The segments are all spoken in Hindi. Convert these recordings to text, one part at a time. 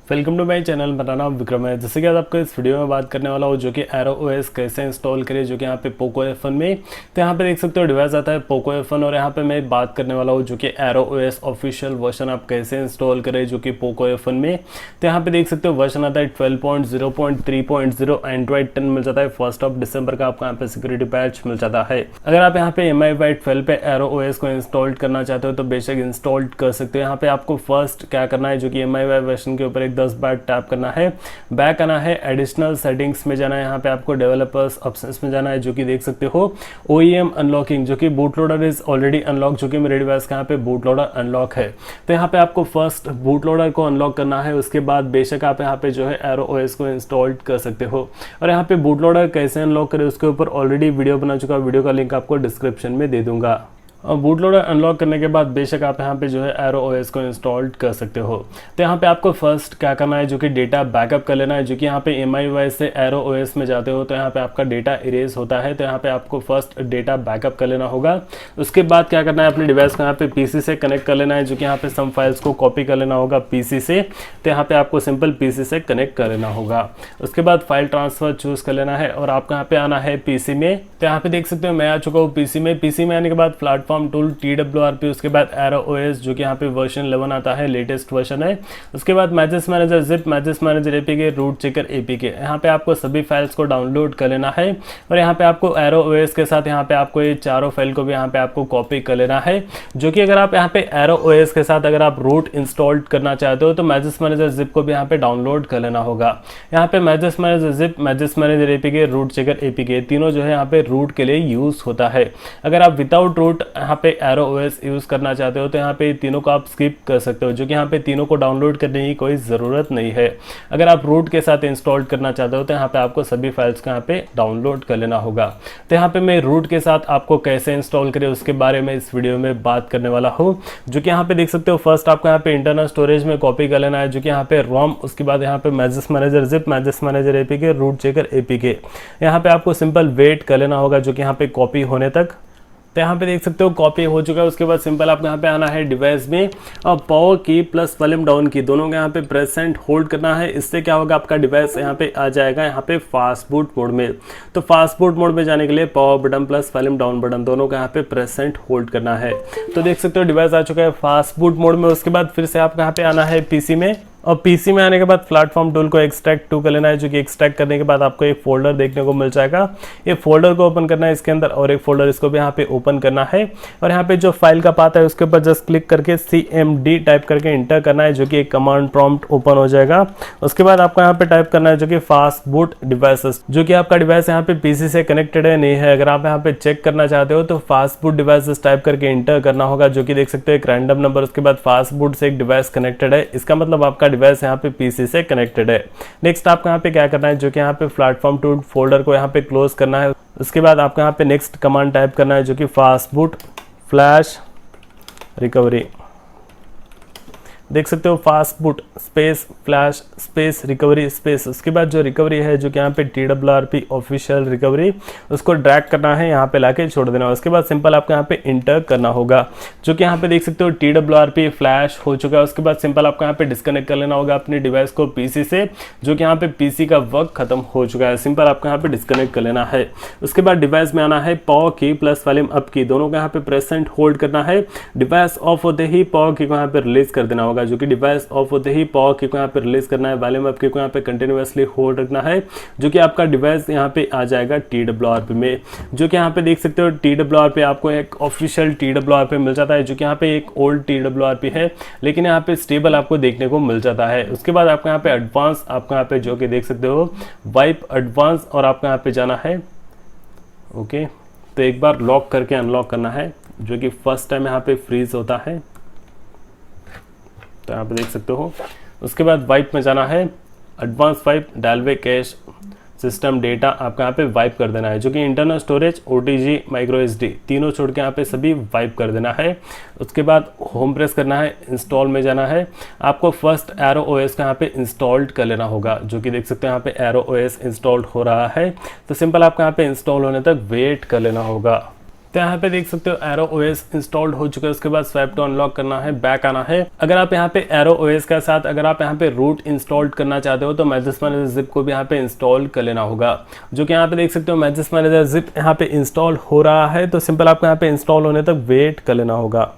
Welcome to my channel. मेरा नाम विक्रम है। जैसे कि आज आपको इस वीडियो में बात करने वाला हूँ जो कि ArrowOS कैसे इंस्टॉल करें, जो कि यहाँ पे पोको F1 में। तो यहाँ पे देख सकते हो डिवाइस आता है पोको F1 और यहाँ पे मैं बात करने वाला हूँ जो कि ArrowOS ऑफिशियल वर्जन आप कैसे इंस्टॉल करें जो कि पोको F1 में। तो यहाँ पे देख सकते हो वर्जन आता है 12.0.3.0 एंड्रॉइड 10 मिल जाता है। 1 दिसंबर का आपको यहाँ पे सिक्योरिटी पैच मिल जाता है। अगर आप यहाँ पे 𝗬𝗵𝗿𝗲 पे ArrowOS को इंस्टॉल करना चाहते हो तो बेशक इंस्टॉल कर सकते हो। यहाँ पे आपको फर्स्ट क्या करना है जो कि 𝗬𝗵𝗿𝗲 वर्जन के ऊपर 10 बार टैप करना है, बैक आना है, एडिशनल सेटिंग्स में जाना है, यहाँ पे आपको डेवलपर्स ऑप्शंस में जाना है जो कि देख सकते हो OEM अनलॉकिंग जो कि boot loader is already unlock, जो कि मेरे डिवाइस का यहाँ पे बूट लोडर अनलॉक है। तो यहाँ पे आपको फर्स्ट बूट लोडर को अनलॉक करना है, उसके बाद बेशक आप यहाँ पे जो है ArrowOS को इंस्टॉल कर सकते हो। और यहाँ पे बूट लोडर कैसे अनलॉक करें उसके ऊपर ऑलरेडी वीडियो बना चुका, वीडियो का लिंक आपको डिस्क्रिप्शन में दे दूंगा। और बूट लोडर अनलॉक करने के बाद बेशक आप यहाँ पे जो है ArrowOS को इंस्टॉल कर सकते हो। तो यहाँ पे आपको फर्स्ट क्या करना है जो कि डेटा बैकअप कर लेना है, जो कि यहाँ पे MIUI से ArrowOS में जाते हो तो यहाँ पे आपका डेटा इरेज होता है। तो यहाँ पे आपको फर्स्ट डेटा बैकअप कर लेना होगा। उसके बाद क्या करना है अपने डिवाइस को यहाँ पे PC से कनेक्ट कर लेना है, जो कि यहाँ पे सम फाइल्स को कॉपी कर लेना होगा PC से। तो यहाँ पे आपको सिंपल PC से कनेक्ट कर लेना होगा। उसके बाद फाइल ट्रांसफर चूज कर लेना है और आपको यहाँ पे आना है PC में। तो यहाँ पे देख सकते हो मैं आ चुका हूँ PC में आने के बाद प्लेटफॉर्म टूल TWRP, उसके बाद ArrowOS जो कि यहाँ पे वर्जन 11 आता है, लेटेस्ट वर्जन है। उसके बाद message manager zip, message manager APK, root checker APK। यहाँ पे आपको सभी फाइल्स को डाउनलोड कर लेना है और यहाँ पे आपको ArrowOS के साथ यहाँ पे आपको ये चारों फाइल को भी यहाँ पे आपको कॉपी कर लेना है, जो कि अगर आप यहाँ पे ArrowOS के साथ अगर आप रूट इंस्टॉल करना चाहते हो तो मैसेज मैनेजर जिप को भी यहाँ पे डाउनलोड कर लेना होगा। यहाँ पे message manager zip, message manager APK, root checker APK तीनों जो है यहाँ पे रूट के लिए यूज होता है। अगर आप विदाउट रूट यहाँ पे ArrowOS यूज करना चाहते हो तो यहाँ पे तीनों को आप स्किप कर सकते हो, जो कि यहाँ पे तीनों को डाउनलोड करने की कोई ज़रूरत नहीं है। अगर आप रूट के साथ इंस्टॉल करना चाहते हो तो यहाँ पे आपको सभी फाइल्स को यहाँ पे डाउनलोड कर लेना होगा। तो यहाँ पे मैं रूट के साथ आपको कैसे इंस्टॉल करें उसके बारे में इस वीडियो में बात करने वाला हूँ, जो कि यहाँ पे देख सकते हो फर्स्ट आपको यहाँ पे इंटरनल स्टोरेज में कॉपी कर लेना है, जो कि यहाँ पे रोम, उसके बाद यहाँ पे message manager zip, message manager APK, root checker APK। यहाँ पे आपको सिंपल वेट कर लेना होगा जो कि यहाँ पे कॉपी होने तक। तो यहाँ पे देख सकते हो कॉपी हो चुका है। उसके बाद सिंपल आपको यहाँ पे आना है डिवाइस में और पावर की प्लस वॉल्यूम डाउन की दोनों को यहाँ पे प्रेस एंड होल्ड करना है। इससे क्या होगा आपका डिवाइस यहाँ पे आ जाएगा यहाँ पे फास्ट बूट मोड में। तो फास्ट बूट मोड में जाने के लिए power button plus volume down button दोनों को यहाँ पे प्रेस एंड होल्ड करना है। तो देख सकते हो डिवाइस आ चुका है फास्ट बूट मोड में। उसके बाद फिर से आपको यहाँ पे आना है PC में और PC में आने के बाद प्लेटफॉर्म टूल को एक्सट्रैक्ट टू कर लेना है, जो कि एक्सट्रैक्ट करने के बाद आपको एक फोल्डर देखने को मिल जाएगा। ये फोल्डर को ओपन करना है इसके अंदर और एक फोल्डर इसको भी यहाँ पे ओपन करना है और यहाँ पे जो फाइल का पाथ है उसके ऊपर जस्ट क्लिक करके CMD टाइप करके इंटर करना है, जो कि एक कमांड प्रॉम्प्ट ओपन हो जाएगा। उसके बाद आपको यहाँ पे टाइप करना है जो कि फास्ट बूट डिवाइसेस, जो कि आपका डिवाइस यहाँ पे PC से कनेक्टेड है नहीं है। अगर आप यहाँ पे चेक करना चाहते हो तो फास्ट बूट डिवाइसेस टाइप करके इंटर करना होगा, जो कि देख सकते हो एक रैंडम नंबर, उसके बाद फास्ट बूट से एक डिवाइस कनेक्टेड है। इसका मतलब आपका डिवाइस यहाँ पे PC से कनेक्टेड है। नेक्स्ट आपको यहाँ पे क्या करना है जो कि यहाँ पे प्लेटफॉर्म टूल फोल्डर को यहाँ पे क्लोज करना है। उसके बाद आपको यहाँ पे नेक्स्ट कमांड टाइप करना है जो कि फास्ट बूट फ्लैश रिकवरी। देख सकते हो fast boot space flash space recovery space. उसके बाद जो रिकवरी है जो कि यहाँ पे TWRP ऑफिशियल रिकवरी, उसको ड्रैग करना है, यहाँ पे लाके छोड़ देना है। उसके बाद सिंपल आपको यहाँ पे इंटर करना होगा, जो कि यहाँ पे देख सकते हो TWRP फ्लैश हो चुका है। उसके बाद सिंपल आपको यहाँ पे डिस्कनेक्ट कर लेना होगा अपने डिवाइस को PC से, जो कि यहाँ पे PC का वर्क खत्म हो चुका है। सिंपल आपको यहाँ पे डिस्कनेक्ट कर लेना है। उसके बाद डिवाइस में आना है पावर की प्लस वॉल्यूम अप की दोनों को यहाँ पे प्रेस एंड होल्ड करना है। डिवाइस ऑफ होते ही पावर की को यहाँ पे रिलीज कर देना होगा, जो कि डिवाइस ऑफ होते ही पावर की को यहाँ पे रिलीज करना है। वॉल्यूम अप की को यहाँ पे कंटिन्यूअसली होल्ड रखना है, जो कि आपका डिवाइस यहाँ पे आ जाएगा TWRP में। जो कि यहाँ पे देख सकते हो TWRP आपको एक ऑफिशियल TWRP मिल जाता है, जो कि यहाँ पे एक ओल्ड TWRP है लेकिन यहाँ पे स्टेबल आपको देखने को मिल जाता है। उसके बाद आपको यहाँ पे एडवांस, आपको यहाँ पे जो कि देख सकते हो वाइप एडवांस, और आपको यहाँ पे जाना है ओके। तो एक बार लॉक करके अनलॉक करना है, जो कि फर्स्ट टाइम यहाँ पे फ्रीज होता है। तो यहाँ पे देख सकते हो। उसके बाद वाइप में जाना है, advance wipe Dalvik cache system data आपको यहाँ पे वाइप कर देना है, जो कि internal storage OTG micro SD तीनों छोड़ के यहाँ पे सभी वाइप कर देना है। उसके बाद होम प्रेस करना है, इंस्टॉल में जाना है। आपको फर्स्ट ArrowOS का यहाँ पे इंस्टॉल्ड कर लेना होगा, जो कि देख सकते हैं यहाँ पे ArrowOS इंस्टॉल्ड हो रहा है। तो सिंपल आपको यहाँ पे इंस्टॉल होने तक वेट कर लेना होगा। तो यहाँ पे देख सकते हो ArrowOS इंस्टॉल्ड हो चुका है। उसके बाद स्वाइप टू अनलॉक करना है, बैक आना है। अगर आप यहाँ पे ArrowOS के साथ अगर आप यहाँ पे रूट इंस्टॉल करना चाहते हो तो मैसेज मैनेजर जिप को भी यहाँ पे इंस्टॉल कर लेना होगा, जो कि यहाँ पे देख सकते हो मैसेज मैनेजर जिप यहाँ पे इंस्टॉल हो रहा है। तो सिंपल आपको यहाँ पे इंस्टॉल होने तक वेट कर लेना होगा।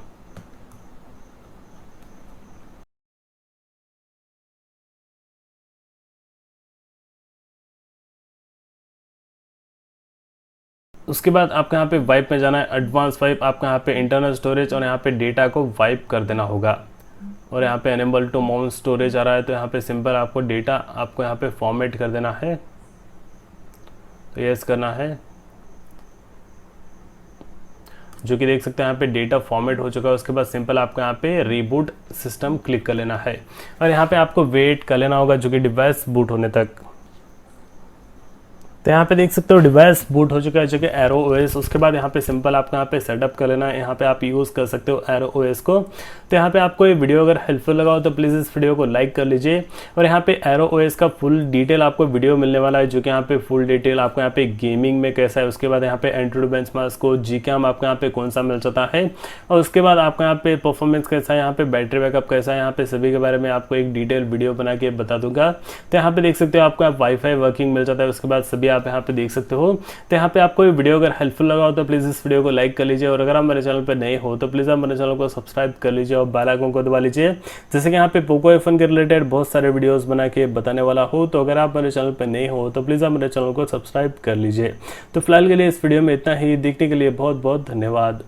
उसके बाद आपको यहाँ पे वाइप में जाना है, एडवांस वाइप। आपको यहाँ पे इंटरनल स्टोरेज और यहाँ पे डेटा को वाइप कर देना होगा। और यहाँ पे एनेबल टू माउंट स्टोरेज आ रहा है, तो यहाँ पे सिंपल आपको डेटा आपको यहाँ पे फॉर्मेट कर देना है, तो यस करना है, जो कि देख सकते हैं यहाँ पे डेटा फॉर्मेट हो चुका है। उसके बाद सिंपल आपको यहाँ पे रीबूट सिस्टम क्लिक कर लेना है और यहाँ पे आपको वेट कर लेना होगा, जो कि डिवाइस बूट होने तक। तो यहाँ पे देख सकते हो डिवाइस बूट हो चुका है, जो कि ArrowOS। उसके बाद यहाँ पे सिंपल आपको यहाँ पे सेटअप कर लेना है। यहाँ पे आप यूज़ कर सकते हो ArrowOS को। तो यहाँ पे आपको ये वीडियो अगर हेल्पफुल लगा हो तो प्लीज़ इस वीडियो को लाइक कर लीजिए। और यहाँ पे ArrowOS का फुल डिटेल आपको वीडियो मिलने वाला है, जो कि यहाँ पे फुल डिटेल आपको यहाँ पे गेमिंग में कैसा है, उसके बाद यहाँ पे एंट्री बेंचमार्क को GCAM आपको यहाँ पे कौन सा मिल जाता है, और उसके बाद आपको यहाँ पे परफॉर्मेंस कैसा है, यहाँ पे बैटरी बैकअप कैसा है, यहाँ पे सभी के बारे में आपको एक डिटेल वीडियो बना के बता दूंगा। तो यहाँ पे देख सकते हो आपको वाईफाई वर्किंग मिल जाता है, उसके बाद सभी आप यहाँ पे देख सकते हो। तो यहाँ पे आपको ये वीडियो अगर हेल्पफुल लगा हो तो प्लीज़ इस वीडियो को लाइक कर लीजिए, और अगर आप मेरे चैनल पर नए हो तो प्लीज़ आप मेरे चैनल को सब्सक्राइब कर लीजिए और बेल आइकन को दबा लीजिए, जैसे कि यहाँ पे पोको F1 के रिलेटेड बहुत सारे वीडियोस बना के बताने वाला हो। तो अगर आप मेरे चैनल पर नए हो तो प्लीज़ आप मेरे चैनल को सब्सक्राइब कर लीजिए। तो फिलहाल के लिए इस वीडियो में इतना ही। देखने के लिए बहुत बहुत धन्यवाद।